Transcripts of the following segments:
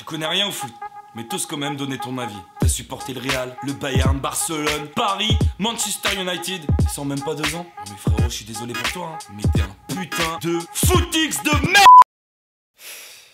connais rien au foot, mais t'oses quand même donner ton avis. T'as supporté le Real, le Bayern, Barcelone, Paris, Manchester United, sans même pas 2 ans. Non mais frérot, je suis désolé pour toi, hein, mais t'es un putain de footix de merde.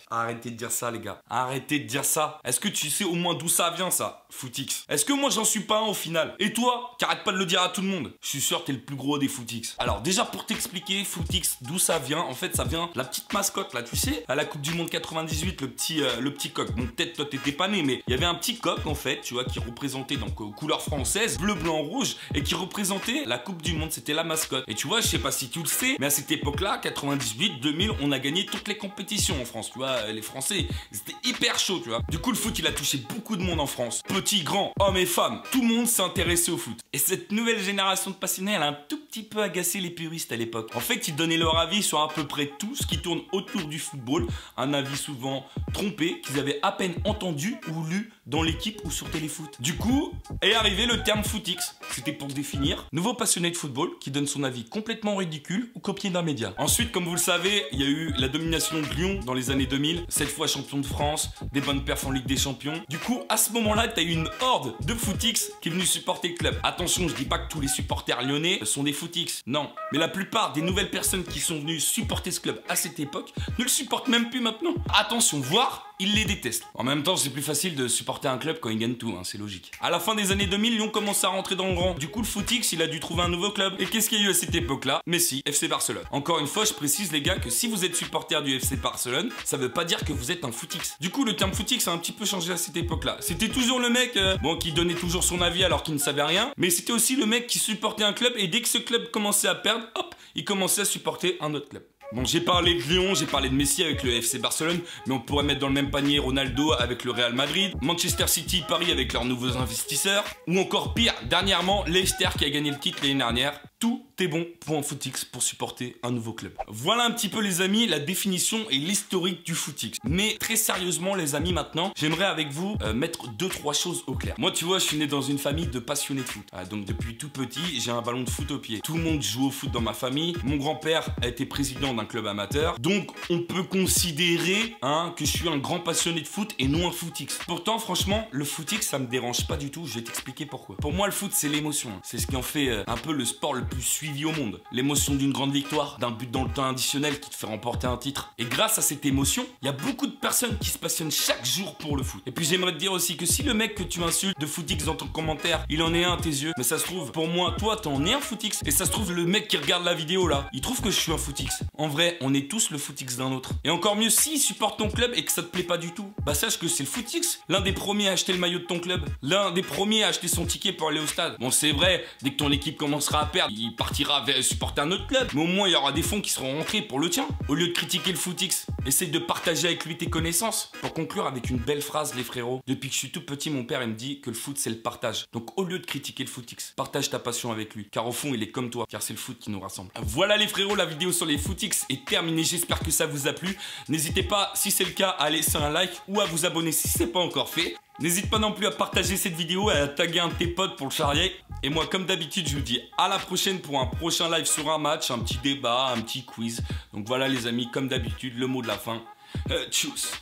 Arrêtez de dire ça les gars, arrêtez de dire ça. Est-ce que tu sais au moins d'où ça vient ça, footix? Est-ce que moi j'en suis pas un au final? Et toi, qui arrête pas de le dire à tout le monde? Je suis sûr que t'es le plus gros des footix. Alors déjà pour t'expliquer, footix, d'où ça vient, en fait ça vient de la petite mascotte là, tu sais, à la Coupe du Monde 98, le petit coq. Bon peut-être toi t'étais pas né, mais il y avait un petit coq en fait, tu vois, qui représentait donc couleur française, bleu, blanc, rouge, et qui représentait la Coupe du Monde, c'était la mascotte. Et tu vois, je sais pas si tu le sais, mais à cette époque-là, 98, 2000, on a gagné toutes les compétitions en France, tu vois. Les Français, c'était hyper chaud, tu vois. Du coup, le foot, il a touché beaucoup de monde en France. Petits, grands, hommes et femmes. Tout le monde s'est intéressé au foot. Et cette nouvelle génération de passionnés, elle a un tout petit peu agacé les puristes à l'époque. En fait, ils donnaient leur avis sur à peu près tout ce qui tourne autour du football. Un avis souvent trompé, qu'ils avaient à peine entendu ou lu dans l'équipe ou sur Téléfoot. Du coup, est arrivé le terme footix. C'était pour se définir nouveau passionné de football qui donne son avis complètement ridicule ou copié d'un média. Ensuite, comme vous le savez, il y a eu la domination de Lyon dans les années 2000, 7 fois champion de France, des bonnes perfs en Ligue des Champions. Du coup, à ce moment-là, t'as eu une horde de footix qui est venue supporter le club. Attention, je dis pas que tous les supporters lyonnais sont des footix, non. Mais la plupart des nouvelles personnes qui sont venues supporter ce club à cette époque ne le supportent même plus maintenant. Attention, voire ils les détestent. En même temps, c'est plus facile de supporter un club quand ils gagnent tout, hein, c'est logique. À la fin des années 2000, Lyon commence à rentrer dans le rang. Du coup, le footix, il a dû trouver un nouveau club. Et qu'est-ce qu'il y a eu à cette époque-là? Messi, FC Barcelone. Encore une fois, je précise les gars que si vous êtes supporter du FC Barcelone, ça veut pas dire que vous êtes un footix. Du coup, le terme footix a un petit peu changé à cette époque-là. C'était toujours le mec, qui donnait toujours son avis alors qu'il ne savait rien, mais c'était aussi le mec qui supportait un club et dès que ce club commençait à perdre, hop, il commençait à supporter un autre club. Bon, j'ai parlé de Lyon, j'ai parlé de Messi avec le FC Barcelone, mais on pourrait mettre dans le même panier Ronaldo avec le Real Madrid, Manchester City, Paris avec leurs nouveaux investisseurs, ou encore pire, dernièrement, Leicester qui a gagné le titre l'année dernière. Tout est bon pour un footix pour supporter un nouveau club. Voilà un petit peu les amis la définition et l'historique du footix. Mais très sérieusement les amis maintenant, j'aimerais avec vous mettre 2-3 choses au clair. Moi tu vois, je suis né dans une famille de passionnés de foot. Donc depuis tout petit, j'ai un ballon de foot au pied. Tout le monde joue au foot dans ma famille. Mon grand-père a été président d'un club amateur. Donc on peut considérer que je suis un grand passionné de foot et non un footix. Pourtant franchement, le footix ça me dérange pas du tout. Je vais t'expliquer pourquoi. Pour moi le foot c'est l'émotion. C'est ce qui en fait un peu le sport le plus suivi au monde. L'émotion d'une grande victoire, d'un but dans le temps additionnel qui te fait remporter un titre. Et grâce à cette émotion, il y a beaucoup de personnes qui se passionnent chaque jour pour le foot. Et puis j'aimerais te dire aussi que si le mec que tu insultes de footix dans ton commentaire, il en est un à tes yeux, mais ça se trouve, pour moi, toi t'en es un footix. Et ça se trouve, le mec qui regarde la vidéo là, il trouve que je suis un footix. En vrai, on est tous le footix d'un autre. Et encore mieux, s'il supporte ton club et que ça te plaît pas du tout, bah sache que c'est le footix, l'un des premiers à acheter le maillot de ton club, l'un des premiers à acheter son ticket pour aller au stade. Bon, c'est vrai, dès que ton équipe commencera à perdre, il partira supporter un autre club. Mais au moins, il y aura des fonds qui seront rentrés pour le tien. Au lieu de critiquer le footix, essaye de partager avec lui tes connaissances. Pour conclure avec une belle phrase, les frérots. Depuis que je suis tout petit, mon père, il me dit que le foot, c'est le partage. Donc, au lieu de critiquer le footix, partage ta passion avec lui. Car au fond, il est comme toi. Car c'est le foot qui nous rassemble. Voilà les frérots, la vidéo sur les footix est terminée. J'espère que ça vous a plu. N'hésitez pas, si c'est le cas, à laisser un like ou à vous abonner si c'est pas encore fait. N'hésite pas non plus à partager cette vidéo et à taguer un de tes potes pour le charrier. Et moi, comme d'habitude, je vous dis à la prochaine pour un prochain live sur un match, un petit débat, un petit quiz. Donc voilà les amis, comme d'habitude, le mot de la fin. Tchuss.